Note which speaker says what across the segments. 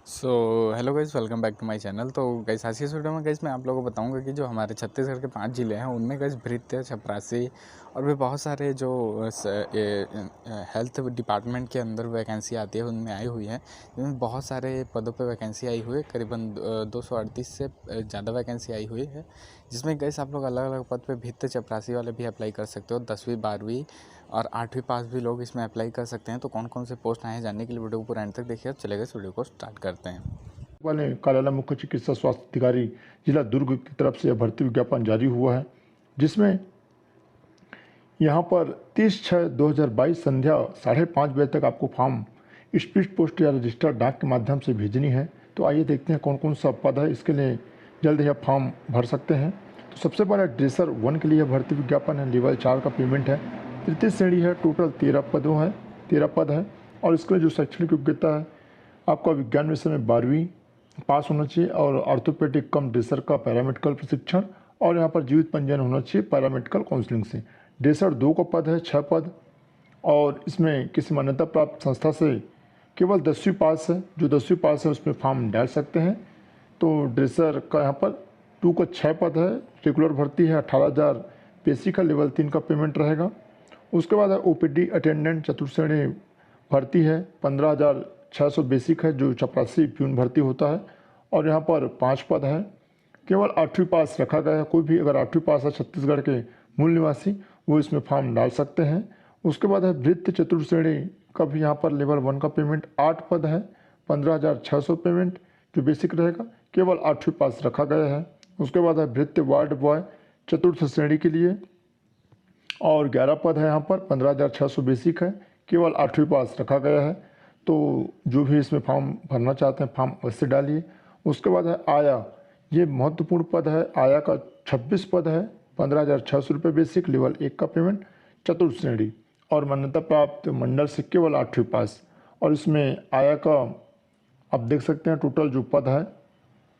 Speaker 1: So hello guys, welcome back to my channel. तो guys, आज की इस वीडियो में गाइस मैं आप लोगों को बताऊंगा कि जो हमारे छत्तीसगढ़ के 5 ज़िले हैं उनमें गाइस भृत्य, चपरासी और भी बहुत सारे जो हेल्थ डिपार्टमेंट के अंदर वैकेंसी आती है उनमें आई हुई है। जिनमें बहुत सारे पदों पे वैकेंसी आई हुई है, करीबन 238 से ज़्यादा वैकेंसी आई हुई है। जिसमें गाइस आप लोग अलग अलग पद पे भृत्य, चपरासी वाले भी अप्लाई कर सकते हो। 10वीं 12वीं और 8वीं पास भी लोग इसमें अप्लाई कर सकते हैं। तो कौन कौन से पोस्ट आए हैं जानने के लिए वीडियो को पूरा एंड तक देखिए। चलेगा, इस वीडियो को स्टार्ट करते हैं।
Speaker 2: वाले कार्यालय मुख्य चिकित्सा स्वास्थ्य अधिकारी जिला दुर्ग की तरफ से भर्ती विज्ञापन जारी हुआ है, जिसमें यहां पर 30/6/2022 संध्या 5:30 बजे तक आपको फॉर्म स्पीड पोस्ट या रजिस्टर्ड डाक के माध्यम से भेजनी है। तो आइए देखते हैं कौन कौन सा पद है। इसके लिए जल्द ही आप फॉर्म भर सकते हैं। तो सबसे पहले ड्रेसर 1 के लिए भर्ती विज्ञापन है। लेवल 4 का पेमेंट है। तृतीय श्रेणी है। टोटल 13 पद है। और इसके लिए जो शैक्षणिक योग्यता है, आपका विज्ञान विषय में 12वीं पास होना चाहिए और ऑर्थोपेडिक कम ड्रेसर का पैरामेडिकल प्रशिक्षण, और यहाँ पर जीवित पंजीयन होना चाहिए पैरामेडिकल काउंसलिंग से। ड्रेसर 2 का पद है, 6 पद, और इसमें किसी मान्यता प्राप्त संस्था से केवल 10वीं पास है। जो 10वीं पास है उसमें फॉर्म डाल सकते हैं। तो ड्रेसर का यहाँ पर 2 का 6 पद है। रेगुलर भर्ती है। 18,000 बेसिक है। लेवल 3 का पेमेंट रहेगा। उसके बाद है ओपीडी अटेंडेंट चतुर्थ भर्ती है। 15,600 बेसिक है। जो चपरासी प्यून भर्ती होता है। और यहाँ पर 5 पद है। केवल 8वीं पास रखा गया है। कोई भी अगर 8वीं पास है छत्तीसगढ़ के मूल निवासी, वो इसमें फॉर्म डाल सकते हैं। उसके बाद है भृत्य चतुर्थ श्रेणी का भी यहाँ पर लेवल 1 का पेमेंट 8 पद है। 15,600 पेमेंट जो बेसिक रहेगा। केवल 8वीं पास रखा गया है। उसके बाद है भृत्य वार्ड बॉय चतुर्थ श्रेणी के लिए, और 11 पद है। यहाँ पर 15,600 बेसिक है। केवल 8वीं पास रखा गया है। तो जो भी इसमें फॉर्म भरना चाहते हैं फॉर्म अवश्य डालिए। उसके बाद है आया, ये महत्वपूर्ण पद है। आया का 26 पद है। 15,600 रुपये बेसिक, लेवल 1 का पेमेंट, चतुर्थ श्रेणी, और मान्यता प्राप्त मंडल से केवल 8वीं पास। और इसमें आया का आप देख सकते हैं टोटल जो पद है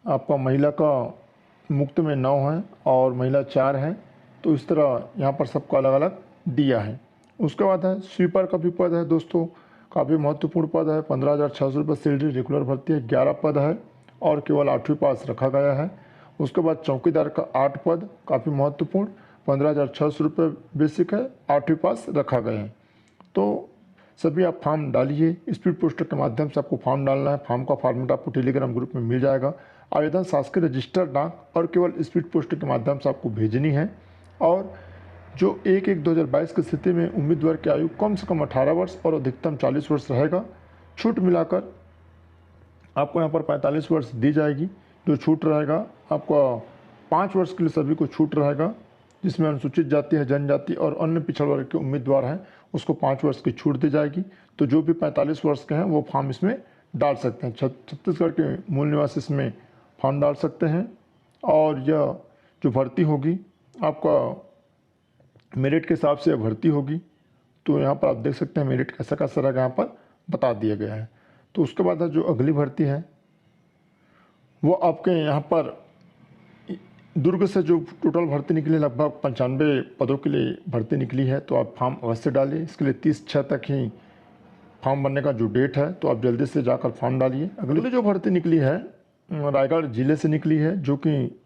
Speaker 2: आपका, महिला का मुक्त में 9 है और महिला 4 है। तो इस तरह यहाँ पर सबको अलग अलग दिया है। उसके बाद है स्वीपर का भी पद है दोस्तों, काफ़ी महत्वपूर्ण पद है। 15,600 रुपये सैलरी, रेगुलर भर्ती है। 11 पद है और केवल 8वीं पास रखा गया है। उसके बाद चौकीदार का 8 पद, काफ़ी महत्वपूर्ण, 15,600 रुपये बेसिक है। 8वीं पास रखा गया है। तो सभी आप फॉर्म डालिए। स्पीड पोस्टर के माध्यम से आपको फॉर्म डालना है। फॉर्म का फॉर्मेट आपको टेलीग्राम ग्रुप में मिल जाएगा। आवेदन शासकीय रजिस्टर्ड डाक और केवल स्पीड पोस्टर के माध्यम से आपको भेजनी है। और जो 1/1/2022 की स्थिति में उम्मीदवार की आयु कम से कम 18 वर्ष और अधिकतम 40 वर्ष रहेगा। छूट मिलाकर आपको यहाँ पर 45 वर्ष दी जाएगी। जो छूट रहेगा आपका 5 वर्ष के लिए सभी को छूट रहेगा। जिसमें अनुसूचित जाति है, जनजाति और अन्य पिछड़ वर्ग के उम्मीदवार हैं उसको 5 वर्ष की छूट दी जाएगी। तो जो भी 45 वर्ष के हैं वो फॉर्म इसमें डाल सकते हैं। छत्तीसगढ़ के मूल निवासी इसमें फॉर्म डाल सकते हैं। और यह जो भर्ती होगी आपका मेरिट के हिसाब से भर्ती होगी। तो यहाँ पर आप देख सकते हैं मेरिट कैसा कैसा रहेगा, यहाँ पर बता दिया गया है। तो उसके बाद जो अगली भर्ती है वो आपके यहाँ पर दुर्ग से जो टोटल भर्ती निकली लगभग 95 पदों के लिए भर्ती निकली है। तो आप फॉर्म अवश्य डालिए। इसके लिए 30/6 तक ही फॉर्म भरने का जो डेट है, तो आप जल्दी से जाकर फॉर्म डालिए। अगली जो भर्ती निकली है रायगढ़ जिले से निकली है, जो कि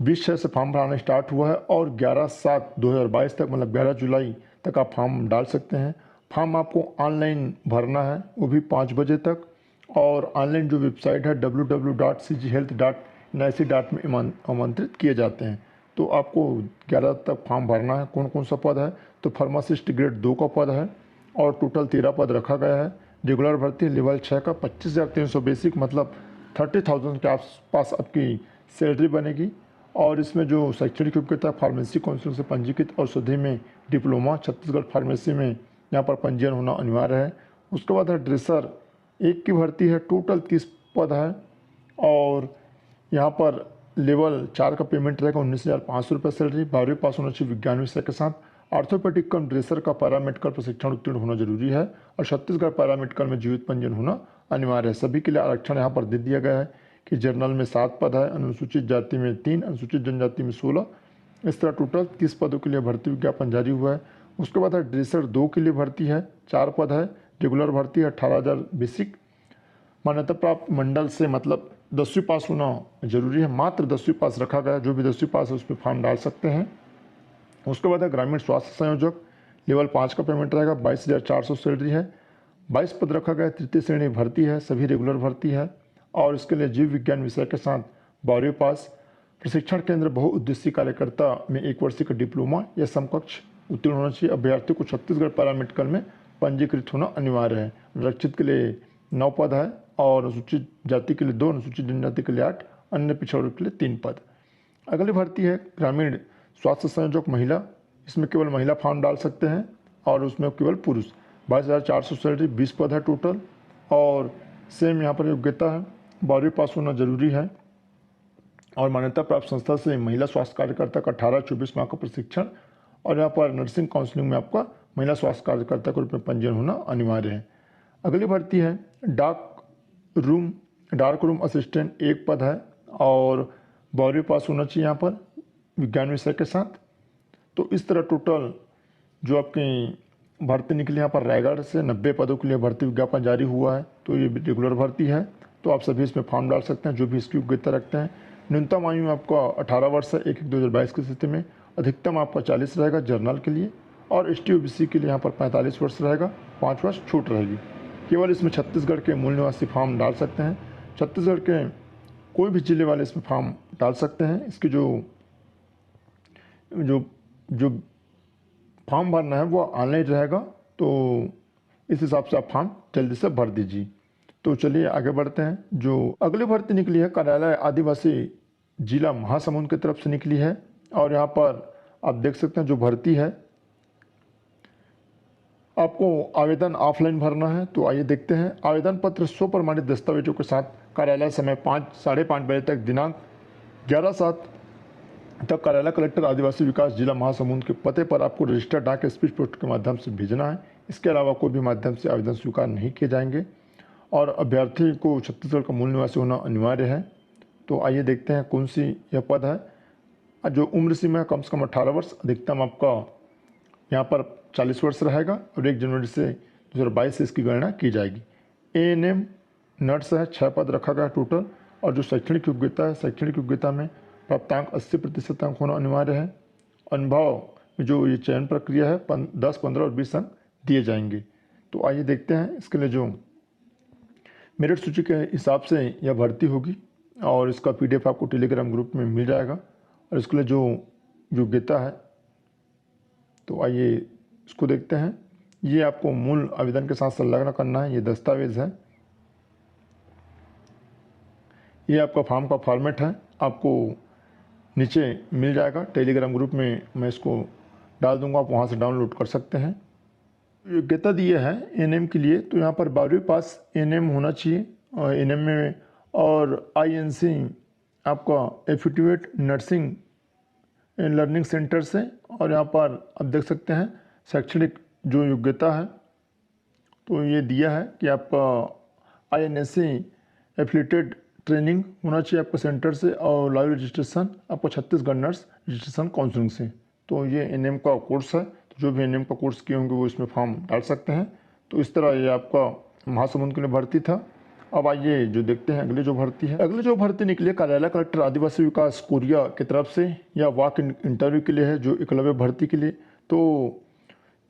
Speaker 2: 20/6 से फॉर्म भराना स्टार्ट हुआ है और 11/7/2022 तक, मतलब 11 जुलाई तक आप फॉर्म डाल सकते हैं। फॉर्म आपको ऑनलाइन भरना है, वो भी 5 बजे तक। और ऑनलाइन जो वेबसाइट है www.cghealth.nic. में आमंत्रित किए जाते हैं। तो आपको 11 तक फॉर्म भरना है। कौन कौन सा पद है, तो फार्मासिस्ट ग्रेड 2 का पद है और टोटल 13 पद रखा गया है। रेगुलर भर्ती लेवल 6 का 25,300 बेसिक, मतलब 30,000 के आसपास आपकी सैलरी बनेगी। और इसमें जो शैक्षणिक योग्यता, फार्मेसी काउंसिल से पंजीकृत और सुधी में डिप्लोमा छत्तीसगढ़ फार्मेसी में यहाँ पर पंजीयन होना अनिवार्य है। उसके बाद है ड्रेसर 1 की भर्ती है। टोटल 30 पद है और यहाँ पर लेवल 4 का पेमेंट रहेगा। 19,500 रुपये सैलरी। 12वीं पास होना चाहिए विज्ञान विषय के साथ। ऑर्थोपेडिक कम ड्रेसर का पैरामेडिकल प्रशिक्षण उत्तीर्ण होना जरूरी है। और छत्तीसगढ़ पैरामेडिकल में जीवित पंजीयन होना अनिवार्य है। सभी के लिए आरक्षण यहाँ पर दे दिया गया है कि जनरल में 7 पद है, अनुसूचित जाति में 3, अनुसूचित जनजाति में 16। इस तरह टोटल 30 पदों के लिए भर्ती विज्ञापन जारी हुआ है। उसके बाद ड्रेसर 2 के लिए भर्ती है। 4 पद है। रेगुलर भर्ती है 18,000 बेसिक, मान्यता प्राप्त मंडल से मतलब 10वीं पास होना जरूरी है, मात्र 10वीं पास रखा गया, जो भी 10वीं पास है उस पर फॉर्म डाल सकते हैं। उसके बाद है ग्रामीण स्वास्थ्य संयोजक, लेवल 5 का पेमेंट रहेगा, 22,400 सैलरी है, 22 पद रखा गया, तृतीय श्रेणी भर्ती है, सभी रेगुलर भर्ती है और इसके लिए जीव विज्ञान विषय के साथ 12वीं पास, प्रशिक्षण केंद्र बहुउद्देशीय कार्यकर्ता में 1 वर्षीय का डिप्लोमा या समकक्ष उत्तीर्ण होना चाहिए। अभ्यर्थी को छत्तीसगढ़ पैरामेडिकल में पंजीकृत होना अनिवार्य है। आरक्षित के लिए 9 पद है और अनुसूचित जाति के लिए 2, अनुसूचित जनजाति के लिए 8, अन्य पिछड़ा वर्ग के लिए 3 पद। अगली भर्ती है ग्रामीण स्वास्थ्य संयोजक महिला, इसमें केवल महिला फॉर्म डाल सकते हैं और उसमें केवल पुरुष। 22,400 सैलरी, 20 पद है टोटल और सेम यहाँ पर योग्यता है, 12वीं पास होना जरूरी है और मान्यता प्राप्त संस्था से महिला स्वास्थ्य कार्यकर्ता का 18-24 माह का प्रशिक्षण और यहाँ पर नर्सिंग काउंसलिंग में आपका महिला स्वास्थ्य कार्यकर्ता के रूप में पंजीयन होना अनिवार्य है। अगली भर्ती है डार्क रूम असिस्टेंट, 1 पद है और 12वीं पास होना चाहिए यहाँ पर विज्ञान विषय के साथ। तो इस तरह टोटल जो आपकी भर्ती निकली यहाँ पर रायगढ़ से 90 पदों के लिए भर्ती विज्ञापन जारी हुआ है। तो ये रेगुलर भर्ती है, तो आप सभी इसमें फॉर्म डाल सकते हैं जो भी इसकी योग्यता रखते हैं। न्यूनतम आयु आपका 18 वर्ष है 1/1/2022 की स्थिति में, अधिकतम आपका 40 रहेगा जनरल के लिए और ST OBC के लिए यहाँ पर 45 वर्ष रहेगा, 5 वर्ष छूट रहेगी। केवल इसमें छत्तीसगढ़ के मूल निवासी फॉर्म डाल सकते हैं, छत्तीसगढ़ के कोई भी जिले वाले इसमें फॉर्म डाल सकते हैं। इसकी जो फॉर्म भरना है वो ऑनलाइन रहेगा, तो इस हिसाब से आप फॉर्म जल्दी से भर दीजिए। तो चलिए आगे बढ़ते हैं। जो अगली भर्ती निकली है कार्यालय आदिवासी जिला महासमुंद की तरफ से निकली है और यहाँ पर आप देख सकते हैं जो भर्ती है आपको आवेदन ऑफलाइन भरना है। तो आइए देखते हैं। आवेदन पत्र 100 प्रमाणित दस्तावेजों के साथ कार्यालय समय 5-5:30 बजे तक दिनांक 11/7 तक कार्यालय कलेक्टर आदिवासी विकास जिला महासमुंद के पते पर आपको रजिस्टर्ड डाक स्पीड पोस्ट के माध्यम से भेजना है। इसके अलावा कोई भी माध्यम से आवेदन स्वीकार नहीं किए जाएंगे और अभ्यर्थी को छत्तीसगढ़ का मूल निवासी होना अनिवार्य है। तो आइए देखते हैं कौन सी यह पद है। जो उम्र सीमा है कम से कम 18 वर्ष, अधिकतम आपका यहाँ पर 40 वर्ष रहेगा और 1 जनवरी से 2022 से इसकी गणना की जाएगी। ANM नर्स है, 6 पद रखा गया टोटल और जो शैक्षणिक योग्यता है, शैक्षणिक योग्यता में प्राप्तांक 80% अंक होना अनिवार्य है। अनुभव में जो ये चयन प्रक्रिया है 10, 15 और 20 अंक दिए जाएंगे। तो आइए देखते हैं इसके लिए जो मेरिट सूची के हिसाब से यह भर्ती होगी और इसका PDF आपको टेलीग्राम ग्रुप में मिल जाएगा और इसके लिए जो योग्यता है तो आइए इसको देखते हैं। ये आपको मूल आवेदन के साथ संलग्न करना है, ये दस्तावेज है, ये आपका फॉर्म का फॉर्मेट है, आपको नीचे मिल जाएगा टेलीग्राम ग्रुप में, मैं इसको डाल दूंगा, आप वहाँ से डाउनलोड कर सकते हैं। योग्यता दी है ANM के लिए, तो यहाँ पर 12वीं पास ANM होना चाहिए और ANM में और INC आपका एफिलिएटेड नर्सिंग लर्निंग सेंटर से और यहाँ पर आप देख सकते हैं शैक्षणिक जो योग्यता है तो ये दिया है कि आपका INSC एफिलिएटेड ट्रेनिंग होना चाहिए आपका सेंटर से और लाइव रजिस्ट्रेशन आपको छत्तीसगढ़ नर्स रजिस्ट्रेशन काउंसिलिंग से। तो ये ANM का कोर्स है, तो जो भी ANM का कोर्स किए होंगे वो इसमें फॉर्म डाल सकते हैं। तो इस तरह ये आपका महासमुंद के लिए भर्ती था। अब आइए जो देखते हैं अगली जो भर्ती है। अगली जो भर्ती निकली है कार्यालय कलेक्टर आदिवासी विकास कोरिया की तरफ से, या वॉक इंटरव्यू के लिए है, जो एकलव्य भर्ती के लिए। तो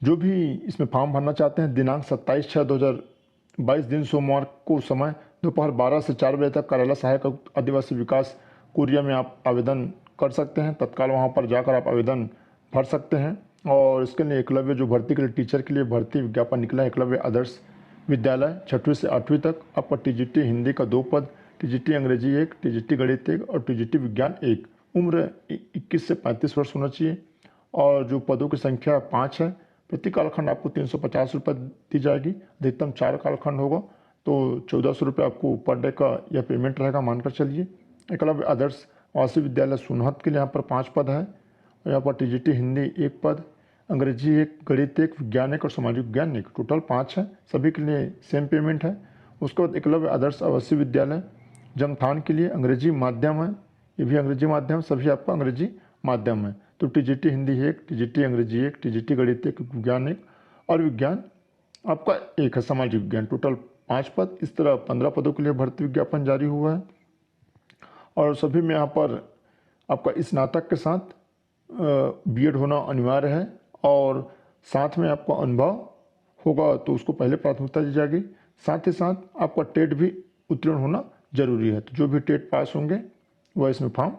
Speaker 2: जो भी इसमें फॉर्म भरना चाहते हैं दिनांक 27/6/2022 दिन सोमवार को समय दोपहर 12 से 4 बजे तक कार्यालय सहायक आदिवासी विकास कोरिया में आप आवेदन कर सकते हैं। तत्काल वहाँ पर जाकर आप आवेदन भर सकते हैं। और इसके लिए एकलव्य जो भर्ती के लिए टीचर के लिए भर्ती विज्ञापन निकला है। एकलव्य आदर्श विद्यालय 6वीं से 8वीं तक आपका TGT हिंदी का 2 पद, TGT अंग्रेजी 1, TGT गणित 1 और TGT विज्ञान 1। उम्र 21 से 35 वर्ष होना चाहिए और जो पदों की संख्या 5 है। प्रति कालखंड आपको 350 रुपये दी जाएगी, अधिकतम 4 कालखंड होगा तो 1400 रुपये आपको पर डे का यह पेमेंट रहेगा, मानकर चलिए। एकलव्य आदर्श आवासीय विद्यालय सोनहत के लिए यहाँ पर 5 पद है और यहाँ पर TGT हिंदी 1 पद, अंग्रेजी 1, गणित 1, विज्ञान 1 और सामाजिक विज्ञान 1, टोटल 5 है। सभी के लिए सेम पेमेंट है। उसके बाद एकलव्य आदर्श आवासीय विद्यालय जमथान के लिए अंग्रेजी माध्यम है, ये भी अंग्रेजी माध्यम, सभी आपका अंग्रेजी माध्यम है। तो TGT हिंदी 1, TGT अंग्रेजी 1, TGT गणित 1, विज्ञान 1 और विज्ञान आपका 1 है, सामाजिक विज्ञान, टोटल 5 पद, इस तरह 15 पदों के लिए भर्ती विज्ञापन जारी हुआ है। और सभी में यहाँ पर आपका स्नातक के साथ बीएड होना अनिवार्य है और साथ में आपका अनुभव होगा तो उसको पहले प्राथमिकता दी जाएगी। साथ ही साथ आपका टेट भी उत्तीर्ण होना जरूरी है, तो जो भी टेट पास होंगे वह इसमें फॉर्म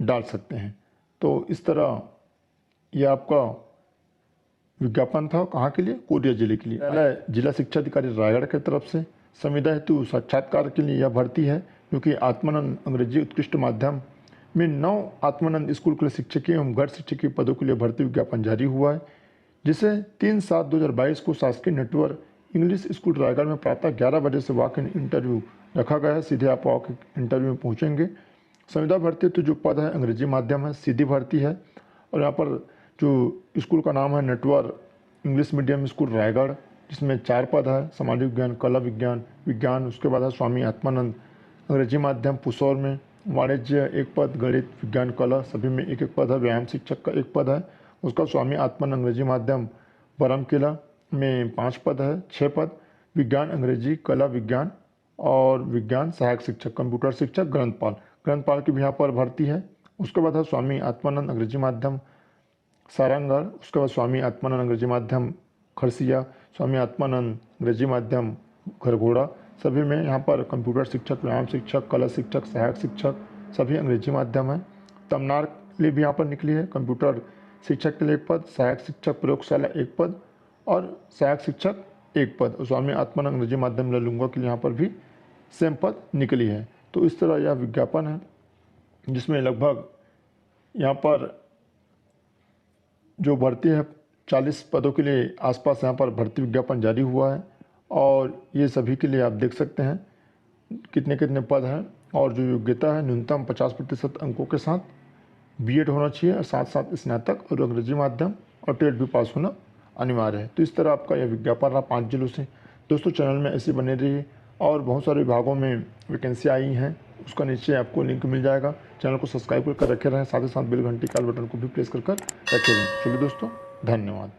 Speaker 2: डाल सकते हैं। तो इस तरह यह आपका विज्ञापन था कहाँ के लिए, कोरिया जिले के लिए। पहले जिला शिक्षा अधिकारी रायगढ़ की तरफ से संविदा हेतु साक्षात्कार के लिए यह भर्ती है, क्योंकि आत्मानंद अंग्रेजी उत्कृष्ट माध्यम में 9 आत्मानंद स्कूल के शिक्षकीय एवं गैर शिक्षकीय पदों के लिए भर्ती विज्ञापन जारी हुआ है, जिसे 3/7/2022 को शासकीय नेटवर्क इंग्लिश स्कूल रायगढ़ में प्रातः 11 बजे से वॉक इन इंटरव्यू रखा गया है। सीधे आप वॉक इंटरव्यू में पहुँचेंगे। संविदा भर्ती तो जो पद है अंग्रेजी माध्यम है, सीधी भर्ती है। और यहाँ पर जो स्कूल का नाम है network English medium school Raigarh, जिसमें 4 पद है, सामाजिक विज्ञान, कला विज्ञान, विज्ञान, उसके बाद है स्वामी आत्मानंद अंग्रेजी माध्यम पुसौर में, वाणिज्य 1 पद, गणित विज्ञान कला सभी में 1-1 पद है, व्यायाम शिक्षक का 1 पद है। उसका स्वामी आत्मानंद अंग्रेजी माध्यम बरमकिला में 5 पद है, 6 पद, विज्ञान अंग्रेजी कला विज्ञान और विज्ञान सहायक शिक्षक, कंप्यूटर शिक्षक, ग्रंथपाल की भी यहाँ पर भर्ती है। उसके बाद है स्वामी आत्मानंद अंग्रेजी माध्यम सारंगढ़, उसके बाद स्वामी आत्मानंद अंग्रेजी माध्यम खरसिया, स्वामी आत्मानंद अंग्रेजी माध्यम खरघोड़ा सभी में यहाँ पर कंप्यूटर शिक्षक, व्यायाम शिक्षक, कला शिक्षक, सहायक शिक्षक सभी अंग्रेजी माध्यम है। तमनार के लिए भी यहाँ पर निकली है, कंप्यूटर शिक्षक के लिए 1 पद, सहायक शिक्षक प्रयोगशाला 1 पद और सहायक शिक्षक 1 पद। स्वामी आत्मानंद अंग्रेजी माध्यम ललुंगा के लिए यहाँ पर भी सेम पद निकली है। तो इस तरह यह विज्ञापन है, जिसमें लगभग यहाँ पर जो भर्ती है 40 पदों के लिए आसपास यहाँ पर भर्ती विज्ञापन जारी हुआ है। और ये सभी के लिए आप देख सकते हैं कितने कितने पद हैं और जो योग्यता है न्यूनतम 50% अंकों के साथ बीएड होना चाहिए और साथ साथ स्नातक और अंग्रेजी माध्यम और टेट भी पास होना अनिवार्य है। तो इस तरह आपका यह विज्ञापन रहा 5 जिलों से। दोस्तों चैनल में ऐसे बने रहिए और बहुत सारे विभागों में वैकेंसी आई हैं, उसका नीचे आपको लिंक मिल जाएगा। चैनल को सब्सक्राइब कर रखे रहें, साथ ही साथ बेल घंटी का बटन को भी प्रेस कर रखे रहें। चलिए दोस्तों, धन्यवाद।